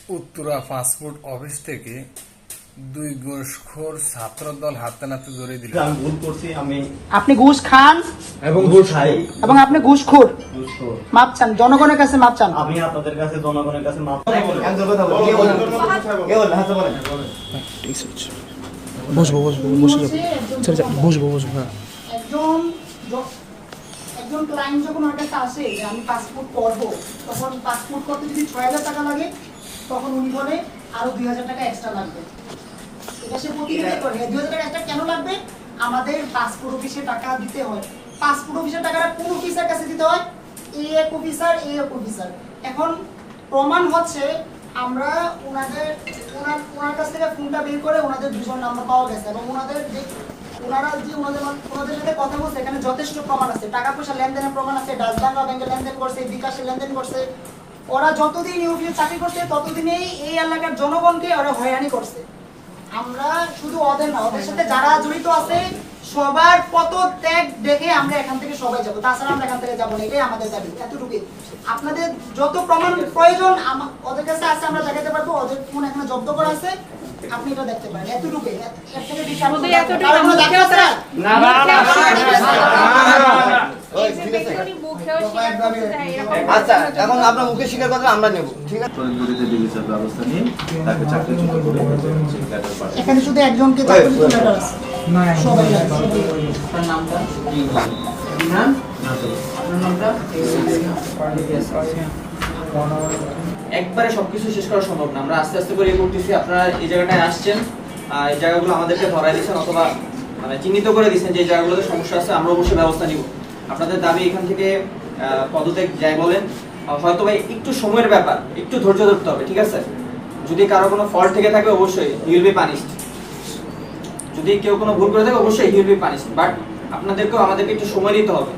Uttara fast food office থেকে দুই ঘুষখোর ছাত্রদল হাতে নাতে ধরে দিল। আমি ভুল করছি, আমি আপনি ঘুষ খান এবং ঘুষ খাই এবং আপনি ঘুষখোর। মাপ চান, জনগণের কাছে মাপ চান। আমি আপনাদের কাছে জনগণের কাছে মাপ একজন ক্লায়েন্ট যখন আমার কাছে আসে যে আমি পাসপোর্ট করবো, তখন পাসপোর্ট করতে যদি ৬,০০০ টাকা লাগে, তখন উনি বলে আরো ২,০০০ টাকা এক্সট্রা লাগবে। এটা সে প্রতিনিধি করে ২,০০০ টাকা এক্সট্রা কেন লাগবে? আমাদের পাসপোর্ট অফিসে টাকা দিতে হয়। পাসপোর্ট অফিসের টাকাটা কোন অফিসার কাছে দিতে হয়? এক অফিসার। এখন প্রমাণ হচ্ছে আমরা ওনার কাছ থেকে ফোনটা বের করে ওনাদের দুজন নাম্বার পাওয়া গেছে এবং ওনাদের সাথে কথা বলছে, এখানে যথেষ্ট প্রমাণ আছে, টাকা পয়সা লেনদেনের প্রমাণ আছে, ডাচবাংলা ব্যাংকে লেনদেন করছে, বিকাশে লেনদেন করছে। ওরা যতদিন এই অফিসে চাকরি করছে ততদিনেই এই এলাকার জনগণকে ওরা হয়রানি করছে। আমরা শুধু ওদের না, ওদের সাথে যারা জড়িত আছে সবার পদত্যাগ দেখে আমরা এখান থেকে সবাই যাবো, তাছাড়া আমরা এখান থেকে যাবো না, এটাই আমাদের দাবি। এতটুকুই। আপনাদের যত প্রমাণ প্রয়োজন ওদের কাছে আছে, আমরা দেখাতে পারবো। ওদের ফোন এখানে জব্দ করা আছে, আপনি এটা দেখতে পারেন। এতটুকুই। এর থেকে বেশি আচ্ছা, এখন আপনার মুখে স্বীকার কথা আমরা নেব, ঠিক আছে? ব্যবস্থা নিয়ে তাকে চাকরিচ্যুত করে এখানে শুধু একজনকে সবাই আপনার নামটা বিধান, আপনার নামটা একবারে সবকিছু শেষ করা সম্ভব না, আমরা আস্তে আস্তে করে করতেছি। আপনারা এই জায়গাটায় আসছেন, এই জায়গাগুলো আমাদেরকে ধরাই দিচ্ছেন অথবা মানে চিহ্নিত করে দিচ্ছেন যে এই জায়গাগুলোতে সমস্যা আছে, আমরা অবশ্যই ব্যবস্থা নিব। আপনাদের দাবি এখান থেকে পদত্যাগ যাই বলেন, হয়তো ভাই একটু সময়ের ব্যাপার, একটু ধৈর্য ধরতে হবে, ঠিক আছে? যদি কারো কোনো ফল্ট থেকে থাকে অবশ্যই হি উইল বি পানিশড, যদি কেউ কোনো ভুল করে থাকে অবশ্যই he will be punished, but আপনাদেরকেও আমাদেরকে একটু সময় দিতে হবে।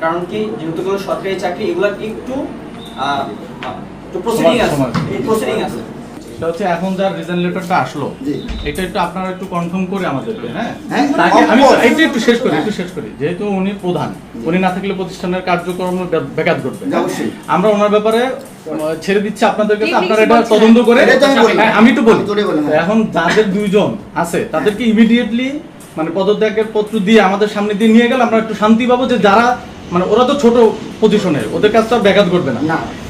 কারণ কি, যেহেতু কোনো সরকারি চাকরি, এগুলো একটু প্রসিডিং আছে। এটা হচ্ছে এখন যার রিজন লেটারটা আসলো, এটা একটু আপনারা একটু কনফার্ম করে আমাদেরকে, হ্যাঁ আমি এটা একটু শেষ করি। যেহেতু উনি প্রধান, উনি না থাকলে প্রতিষ্ঠানের কার্যক্রম ব্যাঘাত ঘটবে। আমরা ওনার ব্যাপারে ছেড়ে দিচ্ছি আপনাদের কাছে, আপনারা এটা তদন্ত করে। আমি একটু বলি, এখন যাদের দুইজন আছে তাদেরকে ইমিডিয়েটলি মানে পদত্যাগের পত্র দিয়ে আমাদের সামনে দিয়ে নিয়ে গেলে আমরা একটু শান্তি পাবো, যে যারা মানে ওরা তো ছোট পজিশনের, ওদের কাছে তো আর ব্যাঘাত ঘটবে না।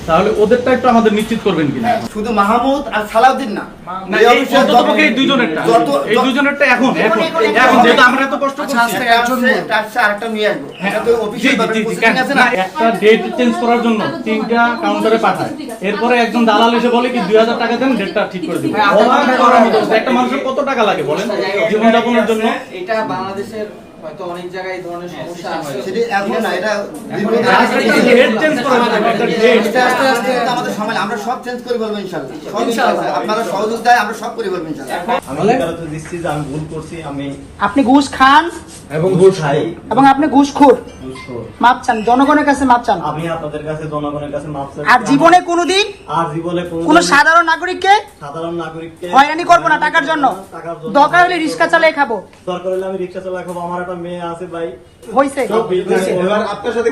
তাহলে ওদেরটা একটু আমাদের নিশ্চিত করবেন কিনা? শুধু মাহমুদ আর সালাউদ্দিন না, এই দুইজনেরটা এখন যেহেতু আমরা এত কষ্ট করছি, আরেকটা নিয়ে আসবো। একটা ডেট চেঞ্জ করার জন্য 3টা কাউন্টারে পাঠায়, এরপরে একজন দালাল এসে বলে কি 2,000 টাকা দেন, ডেটটা ঠিক করে দিব। একটা মানুষের কত টাকা লাগে বলেন জীবনযাপনের জন্য? এটা বাংলাদেশের হয়তো অনেক জায়গায় এই ধরনের সমস্যা আছে, সেটা এখন না, এটা ডেট চেঞ্জ করার জন্য একটা ডেট আস্তে আস্তে আমাদের সময় আমরা সব চেঞ্জ করে বলবো ইনশাআল্লাহ। আপনারা সহযোগিতায় আমরা সব করে বলবো ইনশাআল্লাহ। আমি স্বীকারোক্তি দিচ্ছি যে আমি ভুল করছি, আপনি ঘুষ খান এবং ঘুষ খাই এবং আপনি ঘুষখোর। মাপ চান, জনগণের কাছে মাপ চান। আমি আপনাদের কাছে জনগণের কাছে মাপ চাই। আর জীবনে কোনোদিন কোন সাধারণ নাগরিককে হয়রানি করবো না টাকার জন্য। দরকার হলে রিক্সা চালিয়ে খাবো, দরকার হলে আমি রিক্সা চালিয়ে খাবো। আমার একটা মেয়ে আছে ভাই, হয়েছে। আপনার সাথে